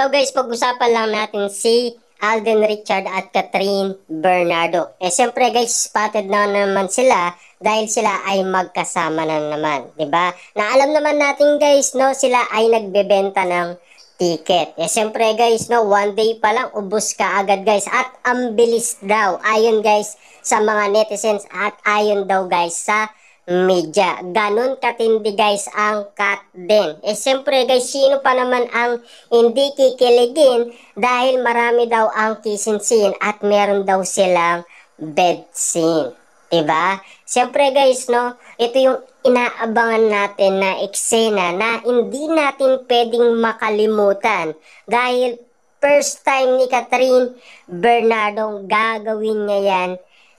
Now guys, pag-usapan lang natin si Alden Richard at Catherine Bernardo. Siyempre guys, spotted na naman sila dahil sila ay magkasama na naman, 'di ba? Na alam naman natin guys, no, sila ay nagbebenta ng ticket. Siyempre guys, no, one day pa lang ubos ka agad guys at ang bilis daw. Ayon guys sa mga netizens at ayon daw guys sa media. Ganon katindi guys ang cut din. Siyempre guys, sino pa naman ang hindi kikiligin dahil marami daw ang kissing scene at meron daw silang bed scene. Diba? Siyempre guys, no, ito yung inaabangan natin na eksena na hindi natin pwedeng makalimutan dahil first time ni Catherine Bernardo gagawin niya yan.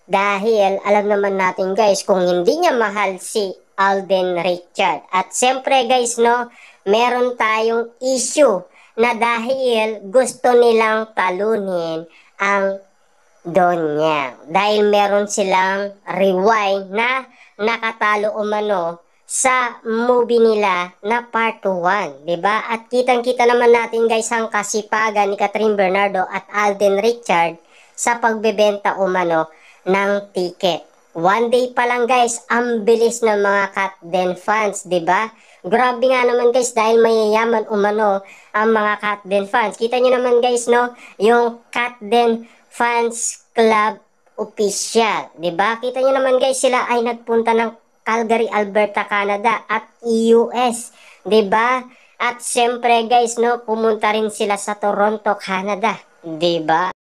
Dahil alam naman natin guys kung hindi niya mahal si Alden Richard. At siyempre guys, no, meron tayong issue na dahil gusto nilang talunin ang Donya. Dahil meron silang rewind na nakatalo umano sa movie nila na part 1, 'di ba? At kitang-kita naman natin guys ang kasipagan ni Catherine Bernardo at Alden Richard sa pagbebenta umano ng ticket. One day pa lang guys, ang bilis ng mga Katden fans, 'di ba? Grabe nga naman guys dahil mayayaman umano ang mga Katden fans. Kita niyo naman guys, no, yung Katden Fans Club official, 'di ba? Kita niyo naman guys, sila ay nagpunta ng Calgary, Alberta, Canada at US, 'di ba? At siyempre guys, no, pumunta rin sila sa Toronto, Canada, 'di ba?